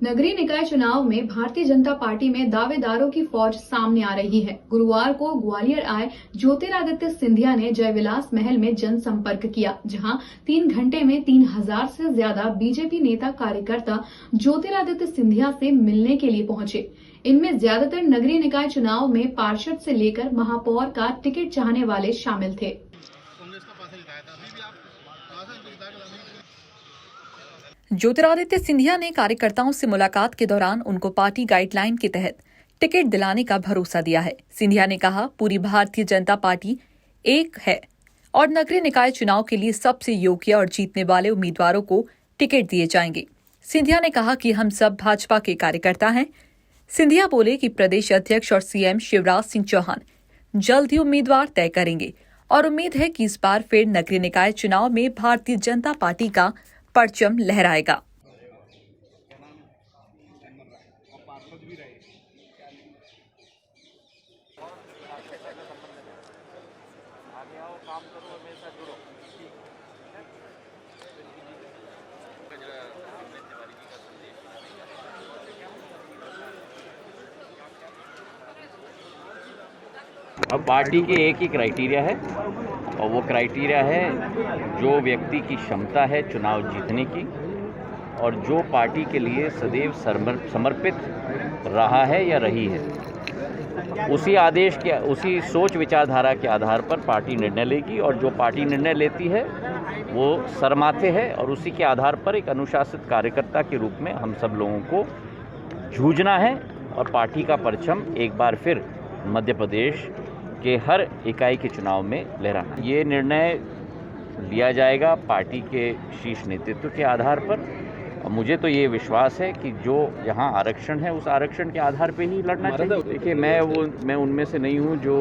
नगरीय निकाय चुनाव में भारतीय जनता पार्टी में दावेदारों की फौज सामने आ रही है। गुरुवार को ग्वालियर आए ज्योतिरादित्य सिंधिया ने जयविलास महल में जनसंपर्क किया, जहां 3 घंटे में 3000 से ज्यादा बीजेपी नेता कार्यकर्ता ज्योतिरादित्य सिंधिया से मिलने के लिए पहुंचे। इनमें ज्यादातर नगरीय निकाय चुनाव में पार्षद से लेकर महापौर का टिकट चाहने वाले शामिल थे। ज्योतिरादित्य सिंधिया ने कार्यकर्ताओं से मुलाकात के दौरान उनको पार्टी गाइडलाइन के तहत टिकट दिलाने का भरोसा दिया है। सिंधिया ने कहा, पूरी भारतीय जनता पार्टी एक है और नगरीय निकाय चुनाव के लिए सबसे योग्य और जीतने वाले उम्मीदवारों को टिकट दिए जाएंगे। सिंधिया ने कहा कि हम सब भाजपा के कार्यकर्ता हैं। सिंधिया बोले कि प्रदेश अध्यक्ष और सीएम शिवराज सिंह चौहान जल्द ही उम्मीदवार तय करेंगे और उम्मीद है कि इस बार फिर नगरीय निकाय चुनाव में भारतीय जनता पार्टी का परचम लहराएगा। अब पार्टी के एक ही क्राइटेरिया है और वो क्राइटेरिया है जो व्यक्ति की क्षमता है चुनाव जीतने की और जो पार्टी के लिए सदैव समर्पित रहा है या रही है। उसी सोच विचारधारा के आधार पर पार्टी निर्णय लेगी और जो पार्टी निर्णय लेती है वो सरमाथे है और उसी के आधार पर एक अनुशासित कार्यकर्ता के रूप में हम सब लोगों को जूझना है और पार्टी का परचम एक बार फिर मध्य प्रदेश के हर इकाई के चुनाव में लहराना। ये निर्णय लिया जाएगा पार्टी के शीर्ष नेतृत्व के आधार पर और मुझे तो ये विश्वास है कि जो यहाँ आरक्षण है उस आरक्षण के आधार पे ही लड़ना चाहिए। देखिए, मैं उनमें से नहीं हूँ जो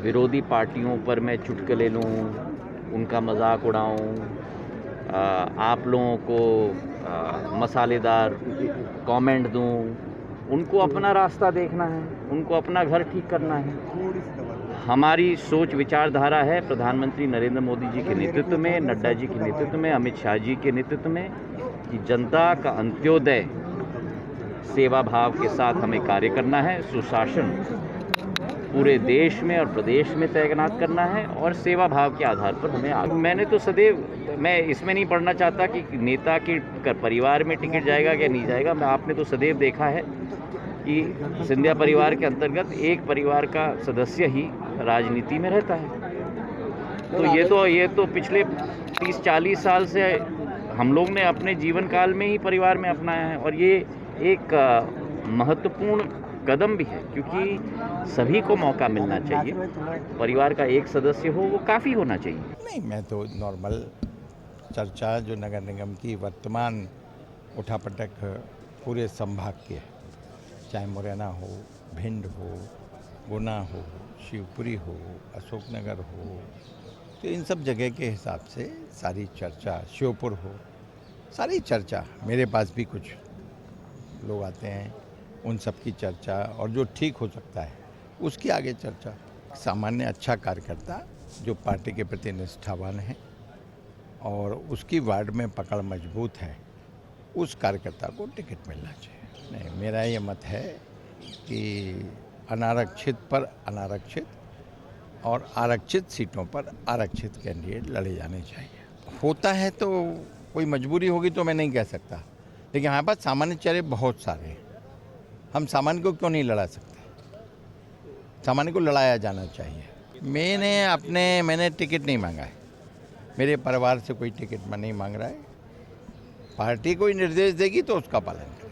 विरोधी पार्टियों पर मैं चुटकुले लूँ, उनका मजाक उड़ाऊँ, आप लोगों को मसालेदार कमेंट दूँ। उनको अपना रास्ता देखना है, उनको अपना घर ठीक करना है। हमारी सोच विचारधारा है प्रधानमंत्री नरेंद्र मोदी जी के नेतृत्व में, नड्डा जी के नेतृत्व में, अमित शाह जी के नेतृत्व में कि जनता का अंत्योदय सेवा भाव के साथ हमें कार्य करना है। सुशासन पूरे देश में और प्रदेश में तैनात करना है और सेवा भाव के आधार पर हमें मैंने तो सदैव मैं इसमें नहीं पढ़ना चाहता कि नेता के परिवार में टिकट जाएगा या नहीं जाएगा। आपने तो सदैव देखा है कि सिंधिया परिवार के अंतर्गत एक परिवार का सदस्य ही राजनीति में रहता है। तो ये तो पिछले 30-40 साल से हम लोग ने अपने जीवन काल में ही परिवार में अपनाया है और ये एक महत्वपूर्ण कदम भी है क्योंकि सभी को मौका मिलना चाहिए। परिवार का एक सदस्य हो वो काफ़ी होना चाहिए। नहीं, मैं तो नॉर्मल चर्चा जो नगर निगम की वर्तमान उठापटक पूरे संभाग की है, चाहे मुरैना हो, भिंड हो, गुना हो, शिवपुरी हो, अशोकनगर हो, तो इन सब जगह के हिसाब से सारी चर्चा, श्योपुर हो, सारी चर्चा मेरे पास भी कुछ लोग आते हैं, उन सब की चर्चा और जो ठीक हो सकता है उसकी आगे चर्चा। सामान्य अच्छा कार्यकर्ता जो पार्टी के प्रति निष्ठावान है और उसकी वार्ड में पकड़ मजबूत है, उस कार्यकर्ता को टिकट मिलना चाहिए। नहीं, मेरा ये मत है कि अनारक्षित पर अनारक्षित और आरक्षित सीटों पर आरक्षित कैंडिडेट लड़े जाने चाहिए। होता है तो कोई मजबूरी होगी तो मैं नहीं कह सकता, लेकिन हमारे पास सामान्य चेहरे बहुत सारे हैं। हम सामान्य को क्यों नहीं लड़ा सकते? सामान्य को लड़ाया जाना चाहिए। मैंने टिकट नहीं मांगा है, मेरे परिवार से कोई टिकट नहीं मांग रहा है। पार्टी कोई निर्देश देगी तो उसका पालन करें।